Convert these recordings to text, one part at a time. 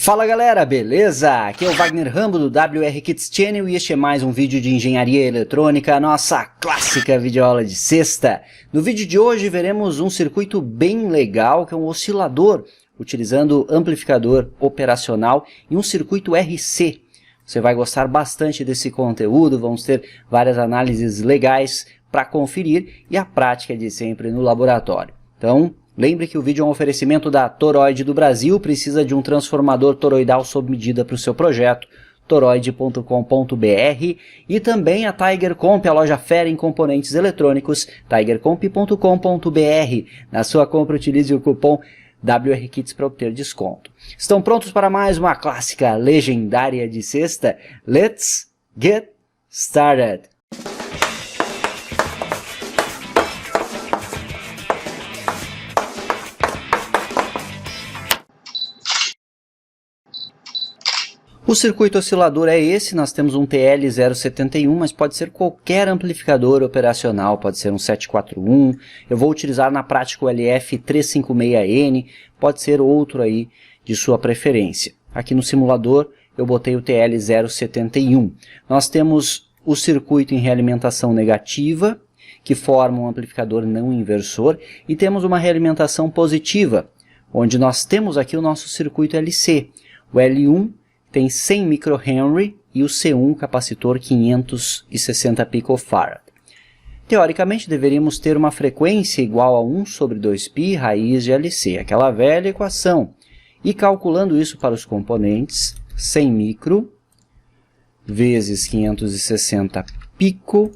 Fala galera, beleza? Aqui é o Wagner Rambo do WR Kits Channel e este é mais um vídeo de engenharia eletrônica, nossa clássica videoaula de sexta. No vídeo de hoje veremos um circuito bem legal que é um oscilador utilizando amplificador operacional e um circuito RC. Você vai gostar bastante desse conteúdo, vamos ter várias análises legais para conferir e a prática de sempre no laboratório. Então, lembre que o vídeo é um oferecimento da Toroid do Brasil, precisa de um transformador toroidal sob medida para o seu projeto, toroid.com.br, e também a Tiger Comp, a loja fera em componentes eletrônicos, tigercomp.com.br. Na sua compra utilize o cupom WRKits para obter desconto. Estão prontos para mais uma clássica legendária de sexta? Let's get started! O circuito oscilador é esse, nós temos um TL071, mas pode ser qualquer amplificador operacional, pode ser um 741, eu vou utilizar na prática o LF356N, pode ser outro aí de sua preferência. Aqui no simulador eu botei o TL071. Nós temos o circuito em realimentação negativa, que forma um amplificador não inversor, e temos uma realimentação positiva, onde nós temos aqui o nosso circuito LC, o L1, tem 100 microhenry e o C1 capacitor 560 picofarad. Teoricamente deveríamos ter uma frequência igual a 1 sobre 2π raiz de LC, aquela velha equação. E calculando isso para os componentes, 100 micro vezes 560 pico,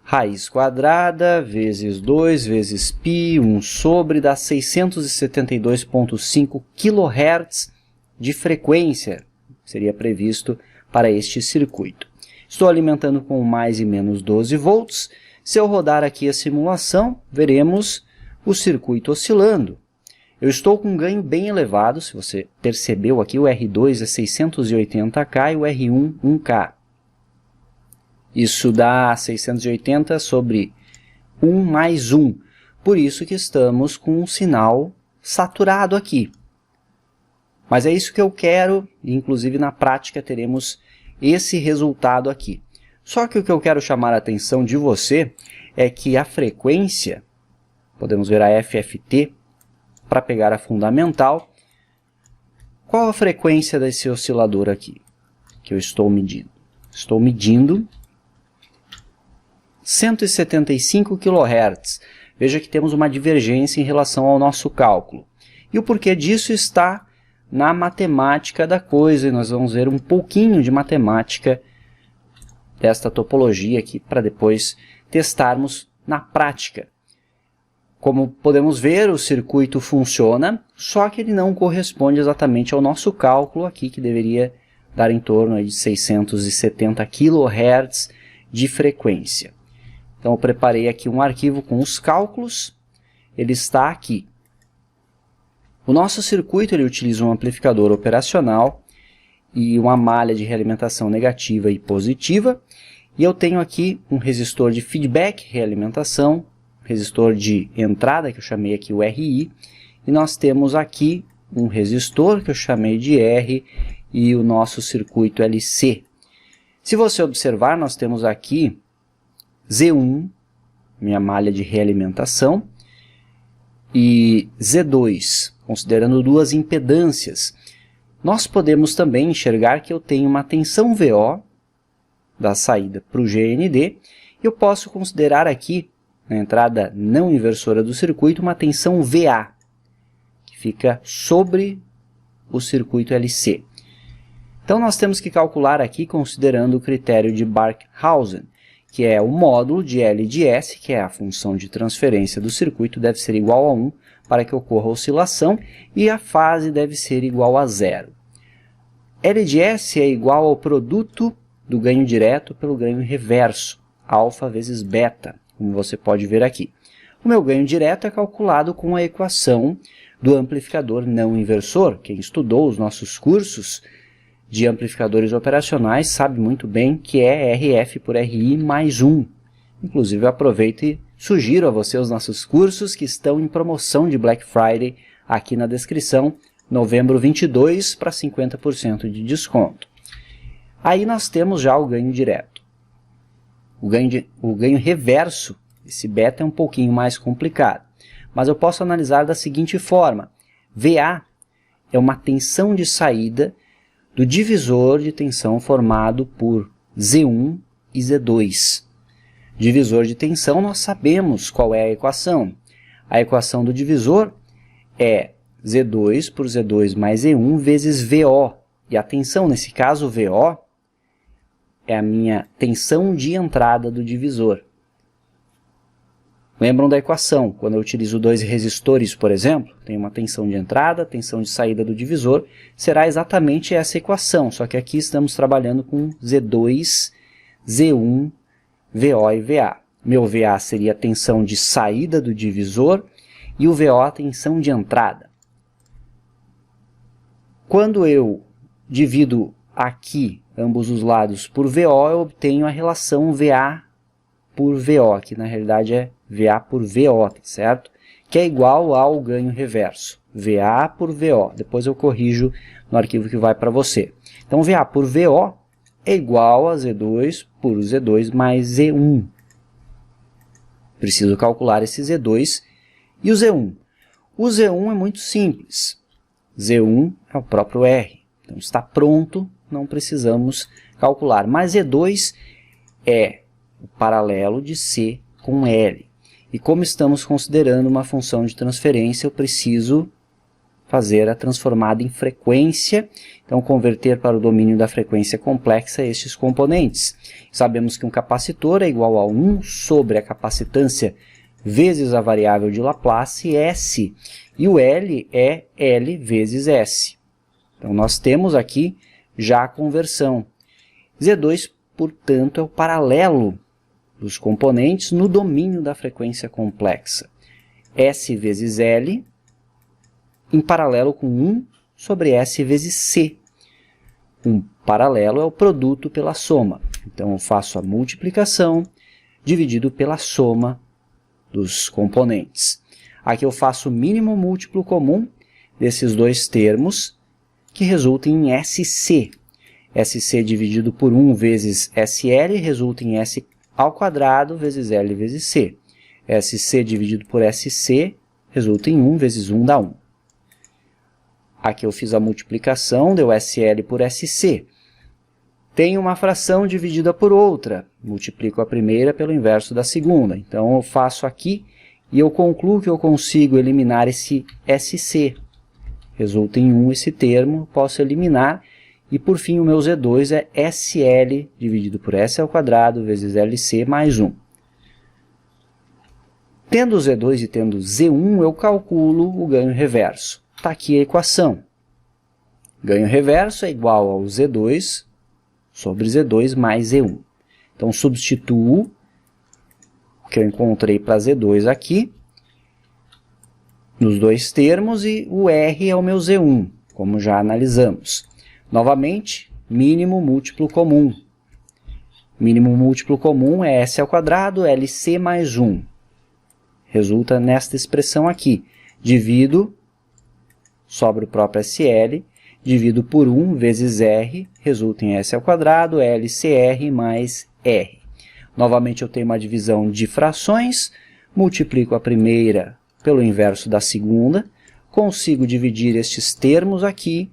raiz quadrada vezes 2 vezes π, 1 sobre, dá 672,5 kHz de frequência seria previsto para este circuito. Estou alimentando com mais e menos 12 volts. Se eu rodar aqui a simulação, veremos o circuito oscilando. Eu estou com um ganho bem elevado, se você percebeu aqui, o R2 é 680K e o R1 1K. Isso dá 680 sobre 1 mais 1. Por isso que estamos com um sinal saturado aqui. Mas é isso que eu quero, e inclusive na prática teremos esse resultado aqui. Só que o que eu quero chamar a atenção de você é que a frequência, podemos ver a FFT, para pegar a fundamental. Qual a frequência desse oscilador aqui, que eu estou medindo? Estou medindo 175 kHz. Veja que temos uma divergência em relação ao nosso cálculo. E o porquê disso está na matemática da coisa, e nós vamos ver um pouquinho de matemática desta topologia aqui para depois testarmos na prática. Como podemos ver, o circuito funciona, só que ele não corresponde exatamente ao nosso cálculo aqui, que deveria dar em torno de 670 kHz de frequência. Então eu preparei aqui um arquivo com os cálculos, ele está aqui. O nosso circuito ele utiliza um amplificador operacional e uma malha de realimentação negativa e positiva. E eu tenho aqui um resistor de feedback, realimentação, resistor de entrada, que eu chamei aqui o RI. E nós temos aqui um resistor, que eu chamei de R, e o nosso circuito LC. Se você observar, nós temos aqui Z1, minha malha de realimentação, e Z2, considerando duas impedâncias. Nós podemos também enxergar que eu tenho uma tensão VO da saída para o GND, e eu posso considerar aqui, na entrada não inversora do circuito, uma tensão VA, que fica sobre o circuito LC. Então nós temos que calcular aqui considerando o critério de Barkhausen, que é o módulo de L de S, que é a função de transferência do circuito, deve ser igual a 1 para que ocorra oscilação, e a fase deve ser igual a 0. L de S é igual ao produto do ganho direto pelo ganho reverso, alfa vezes beta, como você pode ver aqui. O meu ganho direto é calculado com a equação do amplificador não inversor. Quem estudou os nossos cursos de amplificadores operacionais sabe muito bem que é RF por RI mais 1. Inclusive eu aproveito e sugiro a você os nossos cursos que estão em promoção de Black Friday aqui na descrição. novembro 22 para 50% de desconto. Aí nós temos já o ganho direto. O ganho reverso, esse beta é um pouquinho mais complicado, mas eu posso analisar da seguinte forma. VA é uma tensão de saída do divisor de tensão formado por Z1 e Z2. Divisor de tensão, nós sabemos qual é a equação. A equação do divisor é Z2 por Z2 mais Z1 vezes VO. E a tensão, nesse caso, VO, é a minha tensão de entrada do divisor. Lembram da equação? Quando eu utilizo dois resistores, por exemplo, tem uma tensão de entrada, tensão de saída do divisor, será exatamente essa equação, só que aqui estamos trabalhando com Z2, Z1, VO e VA. Meu VA seria a tensão de saída do divisor e o VO a tensão de entrada. Quando eu divido aqui ambos os lados por VO, eu obtenho a relação VA por VO, que na realidade é VA por VO, certo? Que é igual ao ganho reverso, VA por VO. Depois eu corrijo no arquivo que vai para você. Então, VA por VO é igual a Z2 por Z2 mais Z1. Preciso calcular esse Z2 e o Z1. O Z1 é muito simples. Z1 é o próprio R. Então, está pronto, não precisamos calcular. Mas Z2 é o paralelo de C com L. E como estamos considerando uma função de transferência, eu preciso fazer a transformada em frequência, então converter para o domínio da frequência complexa estes componentes. Sabemos que um capacitor é igual a 1 sobre a capacitância vezes a variável de Laplace S, e o L é L vezes S. Então nós temos aqui já a conversão. Z2, portanto, é o paralelo dos componentes no domínio da frequência complexa. S vezes L em paralelo com 1 sobre S vezes C. Um paralelo é o produto pela soma. Então, eu faço a multiplicação dividido pela soma dos componentes. Aqui eu faço o mínimo múltiplo comum desses dois termos, que resulta em SC. SC dividido por 1 vezes SL resulta em S ao quadrado vezes L vezes C. SC dividido por SC resulta em 1 vezes 1 dá 1. Aqui eu fiz a multiplicação, deu SL por SC. Tenho uma fração dividida por outra. Multiplico a primeira pelo inverso da segunda. Então eu faço aqui e eu concluo que eu consigo eliminar esse SC. Resulta em 1 esse termo, posso eliminar. E por fim o meu Z2 é SL dividido por S ao quadrado vezes LC mais 1. Tendo Z2 e tendo Z1, eu calculo o ganho reverso. Está aqui a equação. Ganho reverso é igual ao Z2 sobre Z2 mais Z1. Então, substituo o que eu encontrei para Z2 aqui, nos dois termos, e o R é o meu Z1, como já analisamos. Novamente, mínimo múltiplo comum. Mínimo múltiplo comum é S ao quadrado, LC mais 1. Resulta nesta expressão aqui. Divido, sobra o próprio SL, divido por 1 vezes R, resulta em S ao quadrado, LCR mais R. Novamente eu tenho uma divisão de frações, multiplico a primeira pelo inverso da segunda, consigo dividir estes termos aqui,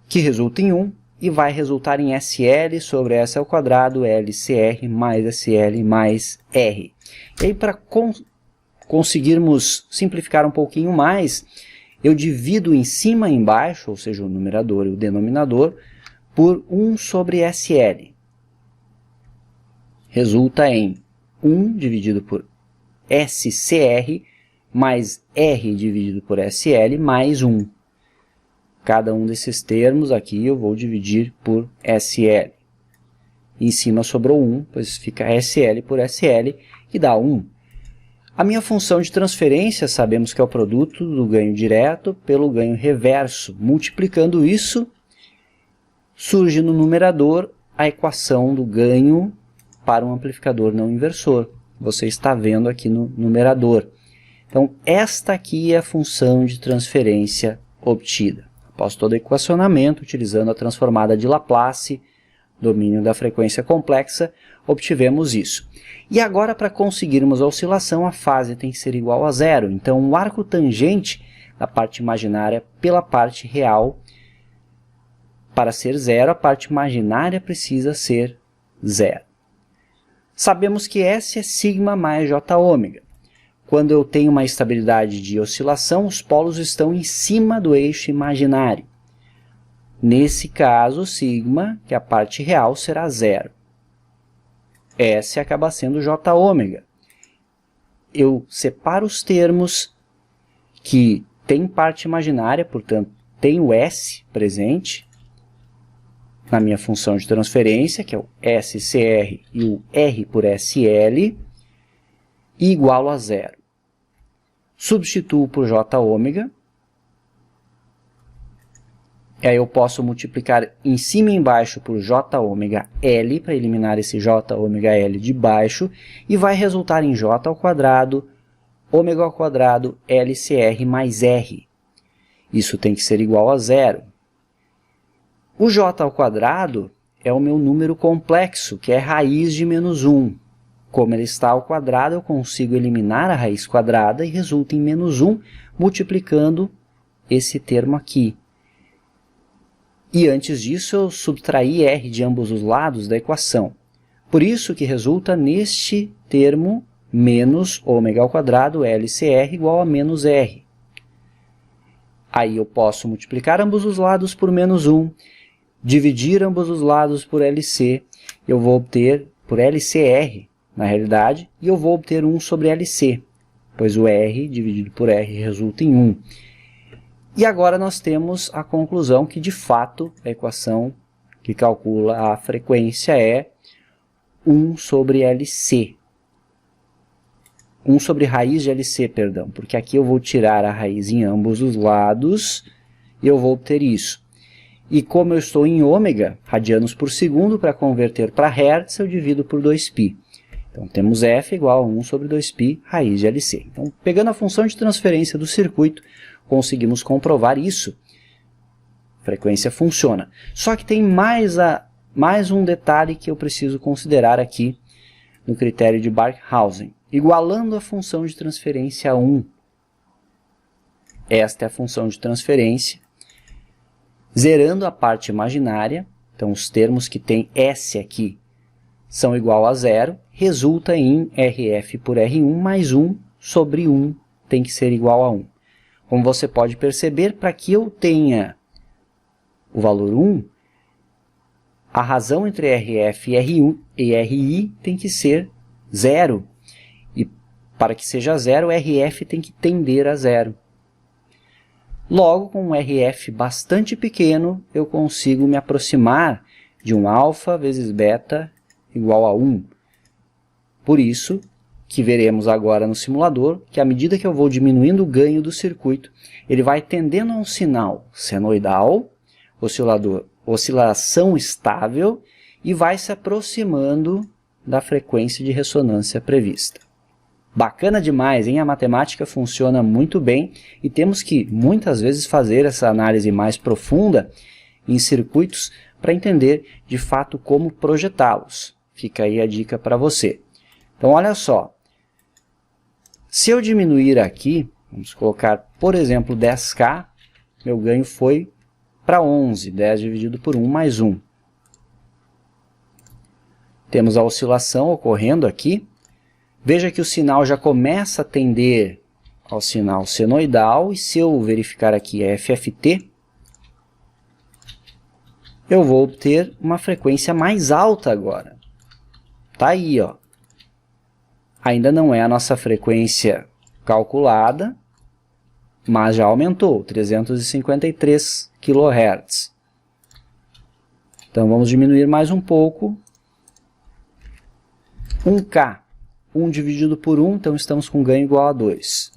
que resulta em 1, e vai resultar em SL sobre S ao quadrado, LCR mais SL mais R. E aí, para conseguirmos simplificar um pouquinho mais, eu divido em cima e embaixo, ou seja, o numerador e o denominador, por 1 sobre SL. Resulta em 1 dividido por SCR mais R dividido por SL mais 1. Cada um desses termos aqui eu vou dividir por SL. Em cima sobrou 1, pois fica SL por SL, que dá 1. A minha função de transferência sabemos que é o produto do ganho direto pelo ganho reverso. Multiplicando isso, surge no numerador a equação do ganho para um amplificador não inversor. Você está vendo aqui no numerador. Então, esta aqui é a função de transferência obtida. Após todo equacionamento, utilizando a transformada de Laplace, domínio da frequência complexa, obtivemos isso. E agora, para conseguirmos a oscilação, a fase tem que ser igual a zero. Então, o arco tangente da parte imaginária pela parte real, para ser zero, a parte imaginária precisa ser zero. Sabemos que S é sigma mais J ômega. Quando eu tenho uma estabilidade de oscilação, os polos estão em cima do eixo imaginário. Nesse caso, sigma, que é a parte real, será zero. S acaba sendo J ômega. Eu separo os termos que têm parte imaginária, portanto, tem o S presente na minha função de transferência, que é o SCR e o R por SL, e igualo a zero. Substituo por J ômega. Aí eu posso multiplicar em cima e embaixo por J ômega L, para eliminar esse J ômega L de baixo, e vai resultar em J ao quadrado, ômega ao quadrado, LCR mais R. Isso tem que ser igual a zero. O J ao quadrado é o meu número complexo, que é raiz de menos 1. Como ele está ao quadrado, eu consigo eliminar a raiz quadrada e resulta em menos 1, multiplicando esse termo aqui. E antes disso, eu subtraí R de ambos os lados da equação. Por isso que resulta neste termo menos ômega ao quadrado LCR igual a menos R. Aí eu posso multiplicar ambos os lados por menos 1, dividir ambos os lados por LC, eu vou obter por LCR, na realidade, e eu vou obter 1 sobre LC, pois o R dividido por R resulta em 1. E agora nós temos a conclusão que, de fato, a equação que calcula a frequência é 1 sobre LC. 1 sobre raiz de LC, perdão, porque aqui eu vou tirar a raiz em ambos os lados e eu vou obter isso. E como eu estou em ômega, radianos por segundo, para converter para hertz, eu divido por 2π. Então, temos F igual a 1 sobre 2π raiz de LC. Então, pegando a função de transferência do circuito, conseguimos comprovar isso. A frequência funciona. Só que tem mais um detalhe que eu preciso considerar aqui no critério de Barkhausen. Igualando a função de transferência a 1. Esta é a função de transferência. Zerando a parte imaginária, então os termos que tem S aqui são igual a zero, resulta em RF por R1 mais 1 sobre 1 tem que ser igual a 1. Como você pode perceber, para que eu tenha o valor 1, a razão entre RF e R1 e RI tem que ser zero. E para que seja zero, RF tem que tender a zero. Logo, com um RF bastante pequeno, eu consigo me aproximar de um alfa vezes beta igual a 1. Por isso que veremos agora no simulador que à medida que eu vou diminuindo o ganho do circuito, ele vai tendendo a um sinal senoidal, oscilação estável, e vai se aproximando da frequência de ressonância prevista. Bacana demais, hein? A matemática funciona muito bem e temos que muitas vezes fazer essa análise mais profunda em circuitos para entender de fato como projetá-los. Fica aí a dica para você. Então olha só, se eu diminuir aqui, vamos colocar por exemplo 10K, meu ganho foi para 11, 10 dividido por 1 mais 1. Temos a oscilação ocorrendo aqui. Veja que o sinal já começa a tender ao sinal senoidal, e se eu verificar aqui a FFT, eu vou obter uma frequência mais alta agora. Está aí, ó. Ainda não é a nossa frequência calculada, mas já aumentou, 353 kHz. Então vamos diminuir mais um pouco. 1K. 1 dividido por 1, então estamos com ganho igual a 2.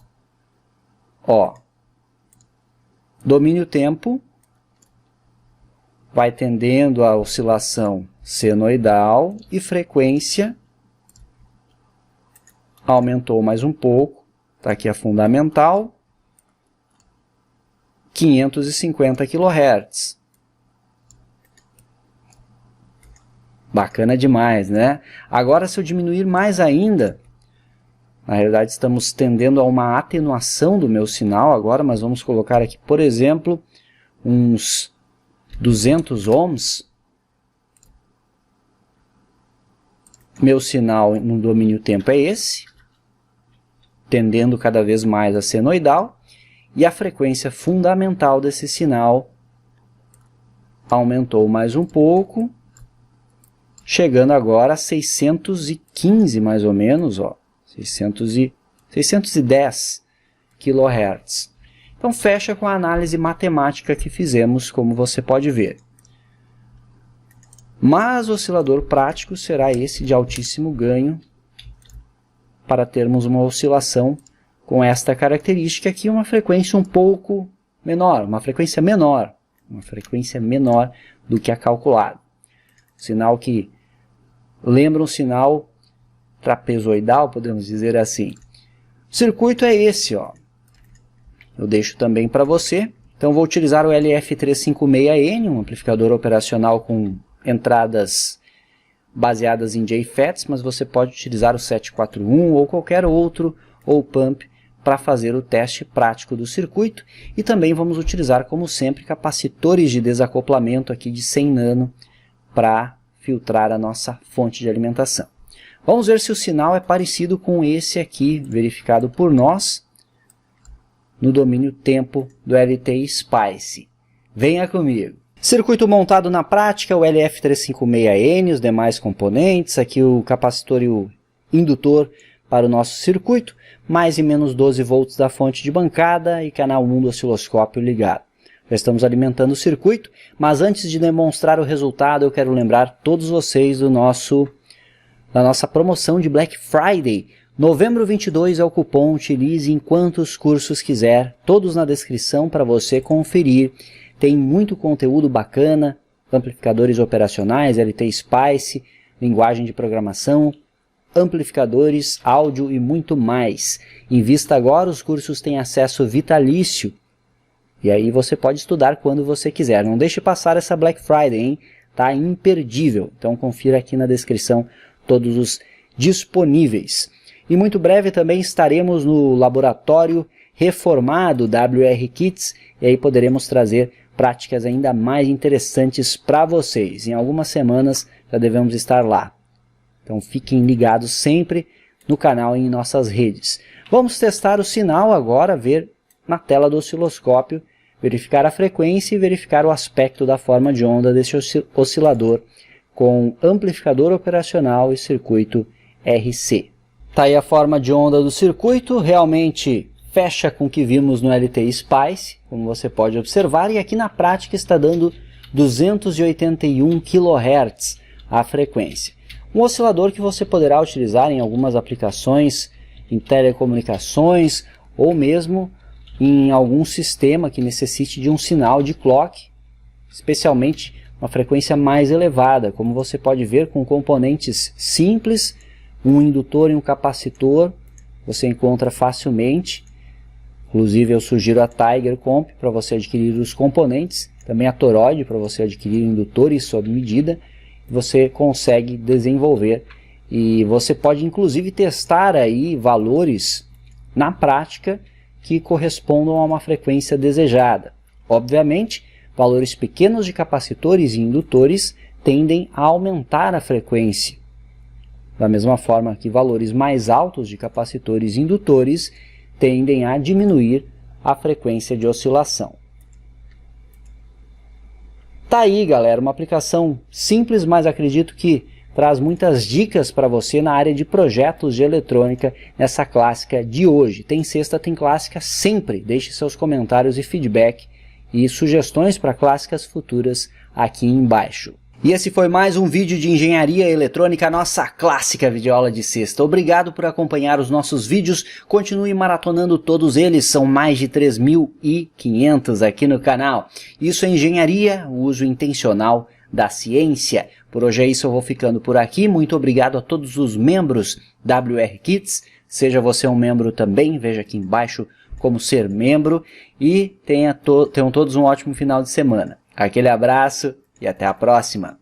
Ó, domínio tempo vai tendendo a oscilação senoidal e frequência aumentou mais um pouco. Está aqui a fundamental. 550 kHz. Bacana demais, né? Agora, se eu diminuir mais ainda, na realidade estamos tendendo a uma atenuação do meu sinal agora, mas vamos colocar aqui, por exemplo, uns 200 ohms. Meu sinal no domínio tempo é esse, tendendo cada vez mais a senoidal, e a frequência fundamental desse sinal aumentou mais um pouco, chegando agora a 615 mais ou menos, ó, 610 kHz. Então fecha com a análise matemática que fizemos, como você pode ver. Mas o oscilador prático será esse de altíssimo ganho, para termos uma oscilação com esta característica aqui, uma frequência um pouco menor, uma frequência menor do que a calculada. Sinal que lembra um sinal trapezoidal, podemos dizer assim. O circuito é esse, ó. Eu deixo também para você. Então vou utilizar o LF356N, um amplificador operacional com entradas baseadas em JFETs, mas você pode utilizar o 741 ou qualquer outro op-amp para fazer o teste prático do circuito. E também vamos utilizar, como sempre, capacitores de desacoplamento aqui de 100 nano para filtrar a nossa fonte de alimentação. Vamos ver se o sinal é parecido com esse aqui, verificado por nós no domínio tempo do LT Spice. Venha comigo! Circuito montado na prática, o LF356N, os demais componentes, aqui o capacitor e o indutor para o nosso circuito, mais e menos 12 volts da fonte de bancada e canal 1 do osciloscópio ligado. Já estamos alimentando o circuito, mas antes de demonstrar o resultado, eu quero lembrar todos vocês da nossa promoção de Black Friday. Novembro 22 é o cupom, utilize em quantos cursos quiser, todos na descrição para você conferir. Tem muito conteúdo bacana, amplificadores operacionais, LT Spice, linguagem de programação, amplificadores, áudio e muito mais. Invista agora, os cursos têm acesso vitalício. E aí você pode estudar quando você quiser. Não deixe passar essa Black Friday, hein? Tá imperdível. Então confira aqui na descrição todos os disponíveis. E muito breve também estaremos no laboratório reformado WR Kits. E aí poderemos trazer práticas ainda mais interessantes para vocês. Em algumas semanas já devemos estar lá. Então fiquem ligados sempre no canal e em nossas redes. Vamos testar o sinal agora, ver na tela do osciloscópio, verificar a frequência e verificar o aspecto da forma de onda desse oscilador com amplificador operacional e circuito RC. Tá aí a forma de onda do circuito, realmente fecha com o que vimos no LT Spice, como você pode observar, e aqui na prática está dando 281 kHz a frequência. Um oscilador que você poderá utilizar em algumas aplicações, em telecomunicações, ou mesmo em algum sistema que necessite de um sinal de clock, especialmente uma frequência mais elevada, como você pode ver com componentes simples, um indutor e um capacitor, você encontra facilmente. Inclusive eu sugiro a Tiger Comp para você adquirir os componentes, também a Toroid para você adquirir indutores sob medida, você consegue desenvolver e você pode inclusive testar aí valores na prática que correspondam a uma frequência desejada. Obviamente, valores pequenos de capacitores e indutores tendem a aumentar a frequência. Da mesma forma que valores mais altos de capacitores e indutores tendem a diminuir a frequência de oscilação. Tá aí, galera, uma aplicação simples, mas acredito que traz muitas dicas para você na área de projetos de eletrônica nessa clássica de hoje. Tem sexta, tem clássica sempre. Deixe seus comentários e feedback e sugestões para clássicas futuras aqui embaixo. E esse foi mais um vídeo de engenharia eletrônica, nossa clássica videoaula de sexta. Obrigado por acompanhar os nossos vídeos, continue maratonando todos eles, são mais de 3.500 aqui no canal. Isso é engenharia, o uso intencional da ciência. Por hoje é isso, eu vou ficando por aqui, muito obrigado a todos os membros WR Kits, seja você um membro também, veja aqui embaixo como ser membro e tenham todos um ótimo final de semana. Aquele abraço e até a próxima!